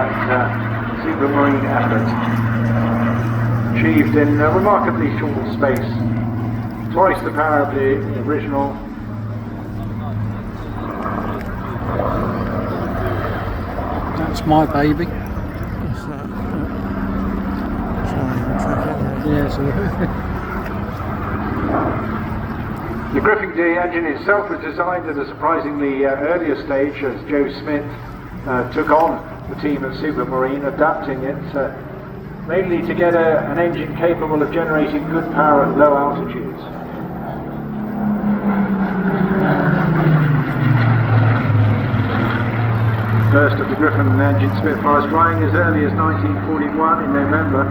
that supermarine effort, achieved in a remarkably short space. Twice the power of the original. That's my baby. The Griffin D engine itself was designed at a surprisingly earlier stage as Joe Smith took on the team at Supermarine, adapting it mainly to get an engine capable of generating good power at low altitudes. First of the Griffin engine Spitfires flying as early as 1941 in November,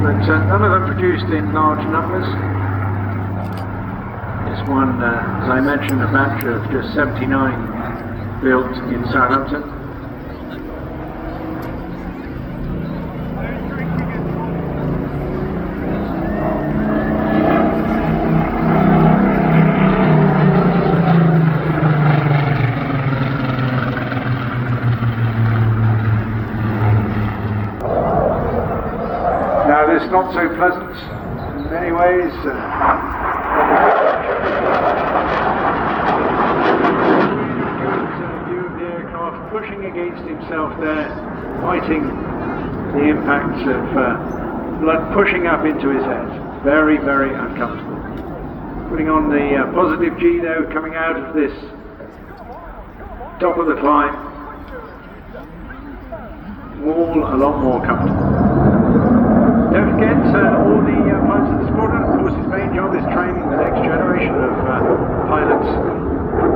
but none of them produced in large numbers. This one, as I mentioned, a batch of just 79 built in Southampton. Now this is not so pleasant in many ways. Pushing against himself there, fighting the impacts of blood pushing up into his head. Very, very uncomfortable. Putting on the positive G though, coming out of this top of the climb, all a lot more comfortable. Don't forget all the pilots of the squadron. Of course, his main job is training the next generation of pilots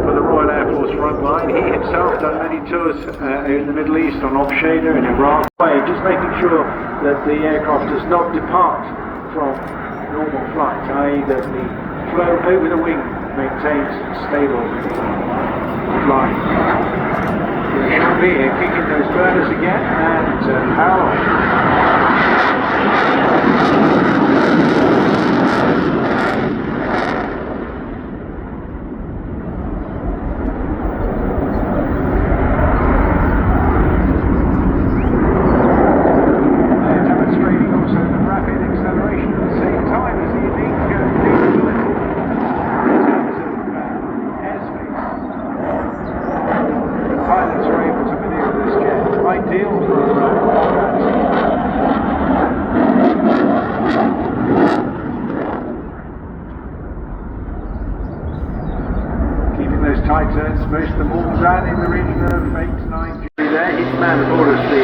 for the Royal Air Force frontline. He himself done many tours in the Middle East on Off-Shader in Iraq. Just making sure that the aircraft does not depart from normal flight, i.e. that the flow over the wing maintains stable flight. Shortly kicking those burners again and power on. Tight turns, most of them all ran in the region of 8 to 9 there. Each man aboard us the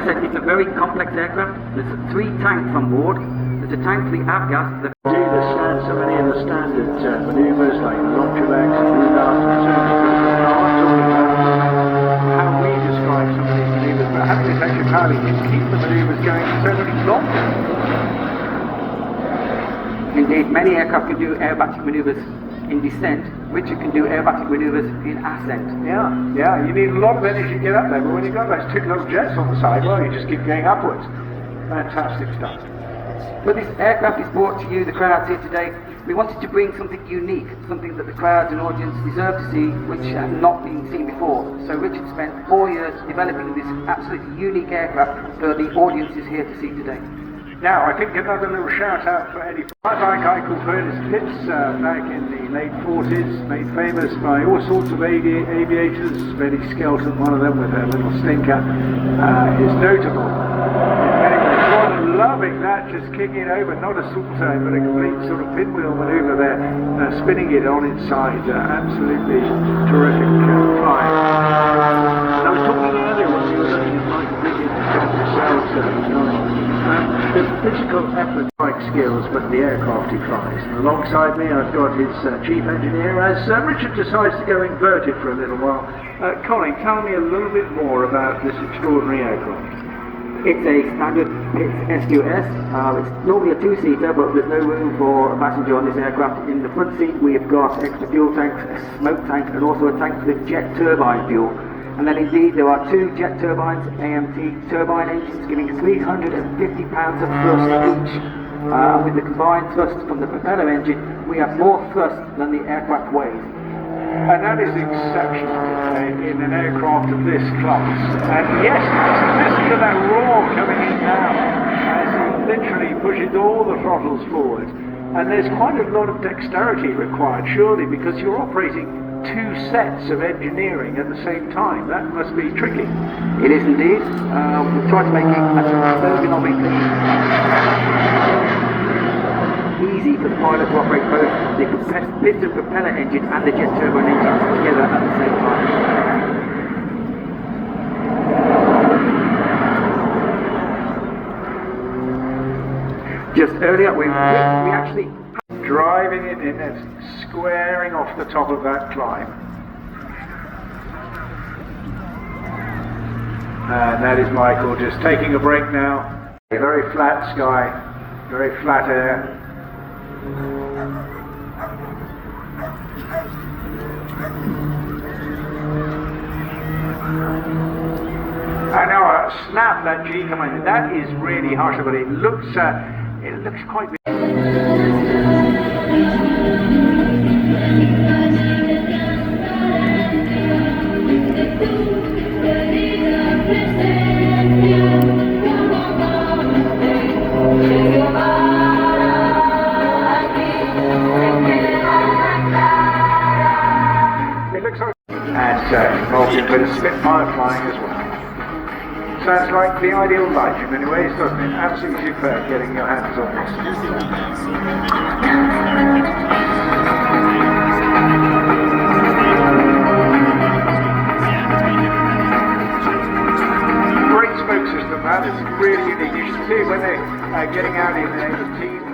It's a very complex aircraft. There's 3 tanks on board. There's a tank for the avgas. So many of the standard manoeuvres like Longevex and Rudas and so on. How we describe some of these manoeuvres, but having this extra power to keep the manoeuvres going so many longer. Indeed, many aircraft can do aerobatic manoeuvres in descent. Richard can do aerobatic manoeuvres in ascent. Yeah, you need a lot of energy to get up there, but when you've got those 2 little jets on the side, well, you just keep going upwards. Fantastic stuff. But this aircraft is brought to you, the crowds here today. We wanted to bring something unique, something that the crowds and audience deserve to see, which have not been seen before. So Richard spent 4 years developing this absolutely unique aircraft that the audience is here to see today. Now, I think another little shout out for Eddie. My guy called Curtis Pitts back in the late 40s, made famous by all sorts of aviators. Betty Skelton, one of them with her little stinker, is notable. Loving that, just kicking it over, not a salto, but a complete sort of pinwheel manoeuvre there, spinning it on its side. Absolutely terrific flying. And I was talking earlier when we were looking at Michael Biggins and yourselves, the physical effort, like skills, but the aircraft he flies. And alongside me, I've got his chief engineer, as Richard decides to go inverted for a little while. Colin, tell me a little bit more about this extraordinary aircraft. It's a standard SQS. It's normally a two-seater, but there's no room for a passenger on this aircraft. In the front seat, we have got extra fuel tanks, a smoke tank, and also a tank for the jet turbine fuel. And then indeed, there are two jet turbines, AMT turbine engines, giving 350 pounds of thrust each. With the combined thrust from the propeller engine, we have more thrust than the aircraft weighs. And that is exceptional in an aircraft of this class. And yes, listen to that roar coming in now as he literally pushes all the throttles forward. And there's quite a lot of dexterity required, surely, because you're operating two sets of engineering at the same time. That must be tricky. It is indeed. We've tried to make it as ergonomically easy for the pilot to operate both the piston propeller engine and the jet turbine engines together at the same time. Just earlier we actually driving it in and squaring off the top of that climb. And that is Michael just taking a break now. A very flat sky, very flat air. I know, snap that G command. That is really harsh, but it looks quite. And involved in a bit of Spitfire flying as well. Sounds like the ideal life in many ways, doesn't it? Absolutely superb getting your hands on this. Great smoke system, that is really unique. You should see when they're getting out in the team.